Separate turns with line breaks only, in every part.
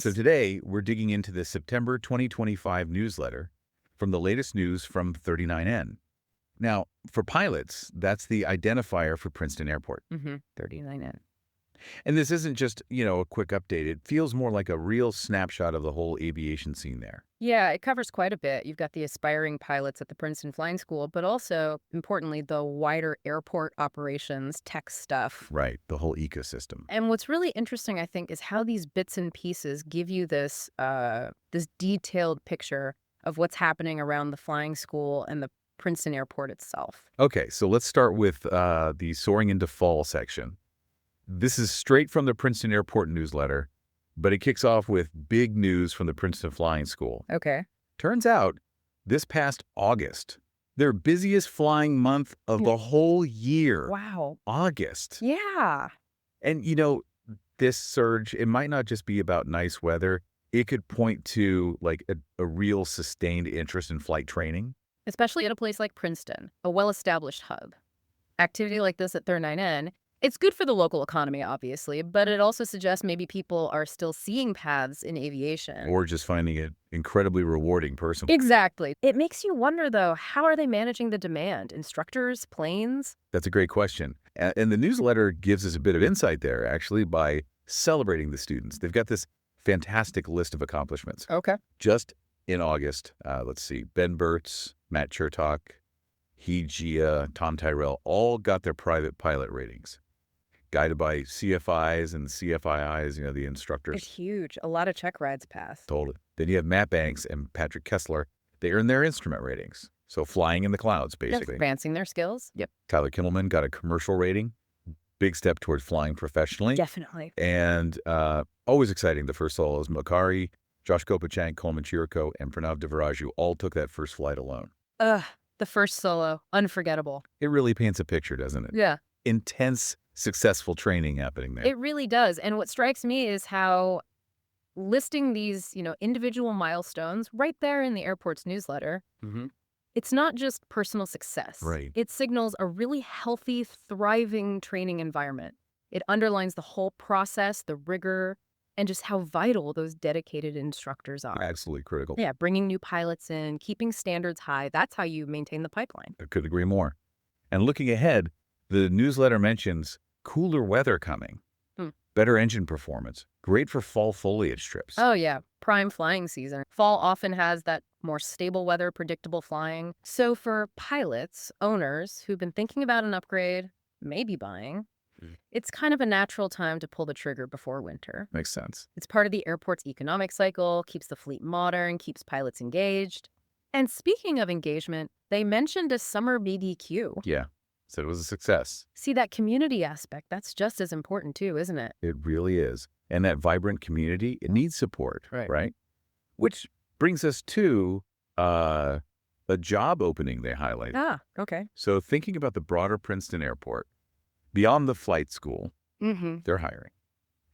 So today, we're digging into the September 2025 newsletter from the latest news from 39N. Now, for pilots, that's the identifier for Princeton Airport.
39N.
And this isn't just, a quick update. It feels more like a real snapshot of the whole aviation scene there.
Yeah, it covers quite a bit. You've got the aspiring pilots at the Princeton Flying School, but also, importantly, the wider airport operations, tech stuff.
Right, the whole ecosystem.
And what's really interesting, I think, is how these bits and pieces give you this detailed picture of what's happening around the flying school and the Princeton Airport itself.
Okay, so let's start with the soaring into fall section. This is straight from the Princeton Airport newsletter, but it kicks off with big news from the Princeton Flying School.
Okay.
Turns out, this past August, their busiest flying month of the whole year.
Wow.
August.
Yeah.
And, this surge, it might not just be about nice weather. It could point to, like, a real sustained interest in flight training.
Especially at a place like Princeton, a well-established hub. Activity like this at 39N, it's good for the local economy, obviously, but it also suggests maybe people are still seeing paths in aviation.
Or just finding it incredibly rewarding personally.
Exactly. It makes you wonder, though, how are they managing the demand? Instructors, planes?
That's a great question. And the newsletter gives us a bit of insight there, actually, by celebrating the students. They've got this fantastic list of accomplishments.
Okay.
Just in August, let's see, Ben Burtz, Matt Chertok, He Jia, Tom Tyrell, all got their private pilot ratings. Guided by CFIs and CFIIs, the instructors.
It's huge. A lot of check rides passed.
Totally. Then you have Matt Banks and Patrick Kessler. They earned their instrument ratings. So flying in the clouds, basically.
Advancing their skills. Yep.
Tyler Kimmelman got a commercial rating. Big step towards flying professionally.
Definitely.
And always exciting, the first solos, Makari, Josh Kopachank, Coleman Chiriko, and Pranav Devaraju all took that first flight alone.
The first solo. Unforgettable.
It really paints a picture, doesn't it?
Yeah.
Intense, successful training happening there.
It really does. And what strikes me is how listing these, individual milestones right there in the airport's newsletter, it's not just personal success.
Right.
It signals a really healthy, thriving training environment. It underlines the whole process, the rigor, and just how vital those dedicated instructors are.
Absolutely critical.
Yeah, bringing new pilots in, keeping standards high, that's how you maintain the pipeline.
I could agree more. And looking ahead, the newsletter mentions cooler weather coming, better engine performance, great for fall foliage trips.
Oh, yeah. Prime flying season. Fall often has that more stable weather, predictable flying. So for pilots, owners who've been thinking about an upgrade, maybe buying, it's kind of a natural time to pull the trigger before winter.
Makes sense.
It's part of the airport's economic cycle, keeps the fleet modern, keeps pilots engaged. And speaking of engagement, they mentioned a summer BDQ.
Yeah. Said it was a success.
See, that community aspect, that's just as important too, isn't it?
It really is. And that vibrant community, it needs support, right? Which brings us to a job opening they highlighted.
Ah, okay.
So thinking about the broader Princeton Airport, beyond the flight school, they're hiring,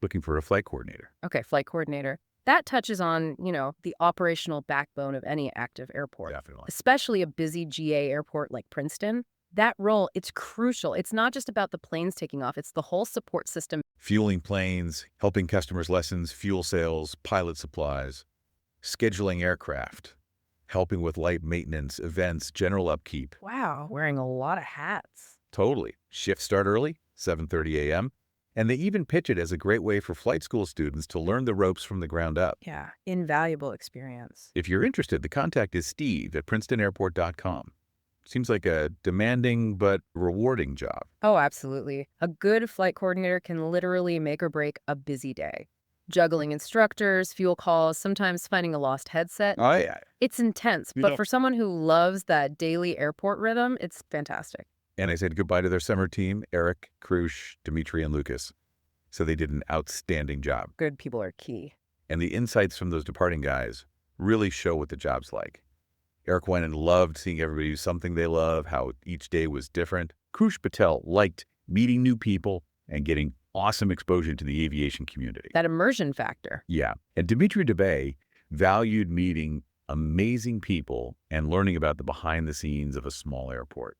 looking for a flight coordinator.
Okay, flight coordinator. That touches on, the operational backbone of any active airport.
Definitely.
Especially a busy GA airport like Princeton. That role, it's crucial. It's not just about the planes taking off. It's the whole support system.
Fueling planes, helping customers' lessons, fuel sales, pilot supplies, scheduling aircraft, helping with light maintenance, events, general upkeep.
Wow, wearing a lot of hats.
Totally. Shifts start early, 7:30 a.m., and they even pitch it as a great way for flight school students to learn the ropes from the ground up.
Yeah, invaluable experience.
If you're interested, the contact is steve@princetonairport.com. Seems like a demanding but rewarding job.
Oh, absolutely. A good flight coordinator can literally make or break a busy day. Juggling instructors, fuel calls, sometimes finding a lost headset.
Oh, yeah.
It's intense, but for someone who loves that daily airport rhythm, it's fantastic.
And I said goodbye to their summer team, Eric, Krush, Dimitri, and Lucas. So they did an outstanding job.
Good people are key.
And the insights from those departing guys really show what the job's like. Eric went and loved seeing everybody do something they love, how each day was different. Krush Patel liked meeting new people and getting awesome exposure to the aviation community.
That immersion factor.
Yeah. And Dimitri Dubé valued meeting amazing people and learning about the behind the scenes of a small airport.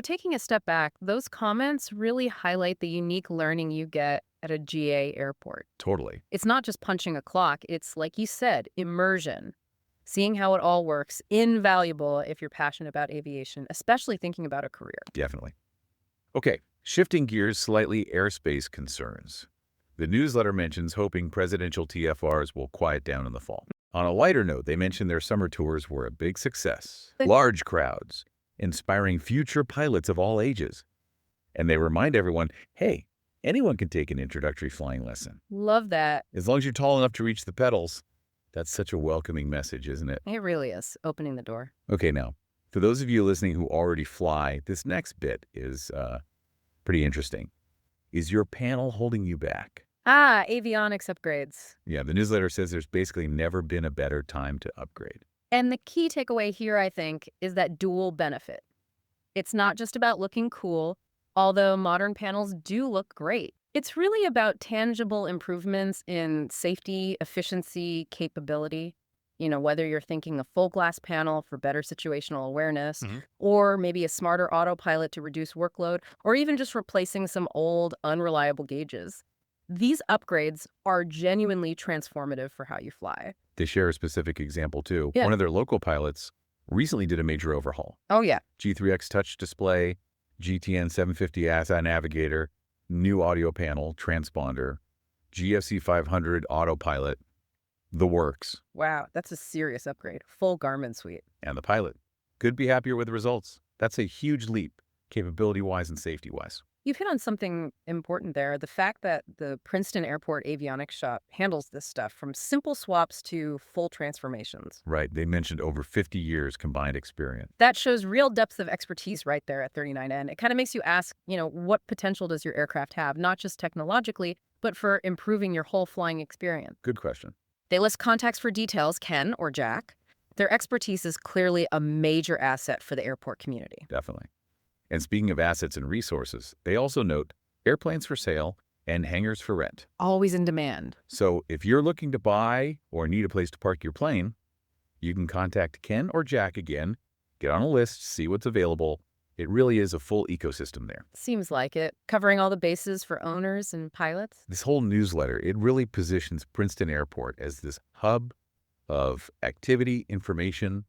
Taking a step back, those comments really highlight the unique learning you get at a GA airport.
Totally.
It's not just punching a clock, it's, like you said, immersion. Seeing how it all works, invaluable if you're passionate about aviation, especially thinking about a career.
Definitely. Okay, shifting gears slightly, airspace concerns. The newsletter mentions hoping presidential TFRs will quiet down in the fall. On a lighter note, they mentioned their summer tours were a big success. Large crowds, inspiring future pilots of all ages. And they remind everyone, hey, anyone can take an introductory flying lesson.
Love that.
As long as you're tall enough to reach the pedals. That's such a welcoming message, isn't it?
It really is, opening the door.
Okay, now, for those of you listening who already fly, this next bit is pretty interesting. Is your panel holding you back?
Avionics upgrades.
Yeah, the newsletter says there's basically never been a better time to upgrade.
And the key takeaway here, I think, is that dual benefit. It's not just about looking cool, although modern panels do look great. It's really about tangible improvements in safety, efficiency, capability. Whether you're thinking a full glass panel for better situational awareness, or maybe a smarter autopilot to reduce workload, or even just replacing some old, unreliable gauges. These upgrades are genuinely transformative for how you fly.
They share a specific example, too.
Yeah.
One of their local pilots recently did a major overhaul.
Oh, yeah.
G3X touch display, GTN 750 ASA navigator, new audio panel, transponder, GFC 500 autopilot, the works.
Wow, that's a serious upgrade. Full Garmin suite.
And the pilot could be happier with the results. That's a huge leap, capability-wise and safety-wise.
You've hit on something important there. The fact that the Princeton Airport avionics shop handles this stuff from simple swaps to full transformations.
Right. They mentioned over 50 years combined experience.
That shows real depth of expertise right there at 39N. It kind of makes you ask, what potential does your aircraft have, not just technologically, but for improving your whole flying experience?
Good question.
They list contacts for details, Ken or Jack. Their expertise is clearly a major asset for the airport community.
Definitely. And speaking of assets and resources, they also note airplanes for sale and hangars for rent.
Always in demand.
So if you're looking to buy or need a place to park your plane, you can contact Ken or Jack again, get on a list, see what's available. It really is a full ecosystem there.
Seems like it. Covering all the bases for owners and pilots.
This whole newsletter, it really positions Princeton Airport as this hub of activity, information,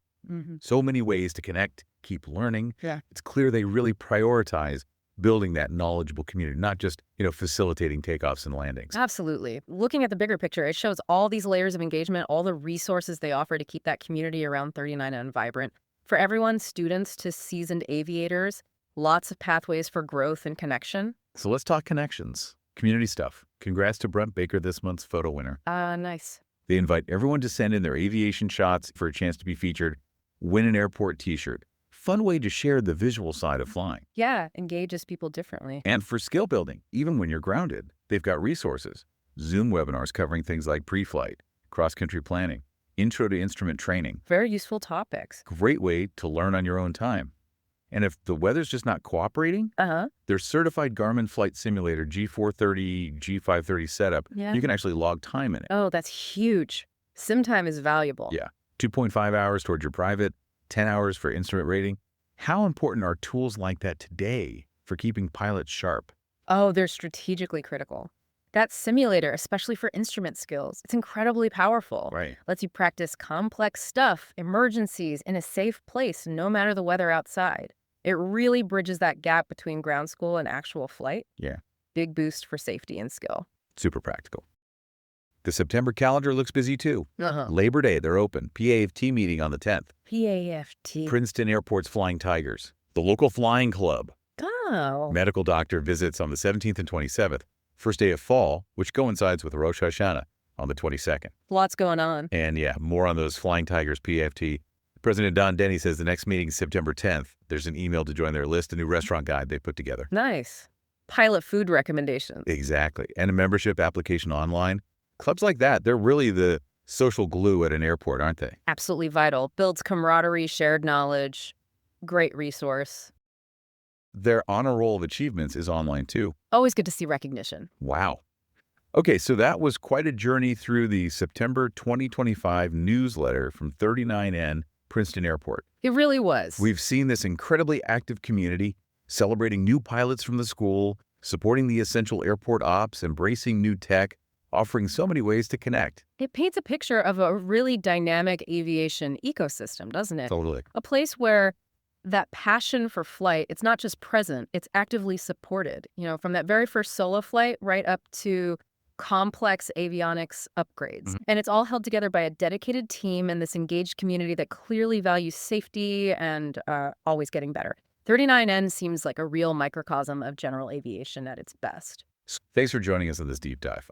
so many ways to connect, keep learning.
Yeah.
It's clear they really prioritize building that knowledgeable community, not just, facilitating takeoffs and landings.
Absolutely. Looking at the bigger picture, it shows all these layers of engagement, all the resources they offer to keep that community around 39N vibrant. For everyone, students to seasoned aviators, lots of pathways for growth and connection.
So let's talk connections. Community stuff. Congrats to Brent Baker, this month's photo winner.
Nice.
They invite everyone to send in their aviation shots for a chance to be featured. Win an airport t-shirt. Fun way to share the visual side of flying.
Yeah, engages people differently.
And for skill building, even when you're grounded, they've got resources. Zoom webinars covering things like pre-flight, cross-country planning, intro to instrument training.
Very useful topics.
Great way to learn on your own time. And if the weather's just not cooperating, their certified Garmin flight simulator G430, G530 setup, you can actually log time in it.
Oh, that's huge. Sim time is valuable.
Yeah. 2.5 hours towards your private, 10 hours for instrument rating. How important are tools like that today for keeping pilots sharp?
Oh, they're strategically critical. That simulator, especially for instrument skills, it's incredibly powerful.
Right.
Lets you practice complex stuff, emergencies, in a safe place, no matter the weather outside. It really bridges that gap between ground school and actual flight.
Yeah.
Big boost for safety and skill.
Super practical. The September calendar looks busy too.
Uh-huh.
Labor Day, they're open. PAFT meeting on the 10th.
PAFT.
Princeton Airport's Flying Tigers. The local flying club.
Oh.
Medical doctor visits on the 17th and 27th. First day of fall, which coincides with Rosh Hashanah on the 22nd.
Lots going on.
And yeah, more on those Flying Tigers PFT. President Don Denny says the next meeting is September 10th. There's an email to join their list, a new restaurant guide they put together.
Nice. Pilot food recommendations.
Exactly. And a membership application online. Clubs like that, they're really the social glue at an airport, aren't they?
Absolutely vital. Builds camaraderie, shared knowledge. Great resource.
Their honor roll of achievements is online too.
Always good to see recognition.
Wow. Okay, so that was quite a journey through the September 2025 newsletter from 39N Princeton Airport.
It really was.
We've seen this incredibly active community celebrating new pilots from the school, supporting the essential airport ops, embracing new tech, offering so many ways to connect.
It paints a picture of a really dynamic aviation ecosystem, doesn't it?
Totally.
A place where that passion for flight, it's not just present, it's actively supported. From that very first solo flight right up to complex avionics upgrades.
Mhm.
And it's all held together by a dedicated team and this engaged community that clearly values safety and always getting better. 39N seems like a real microcosm of general aviation at its best.
Thanks for joining us on this deep dive.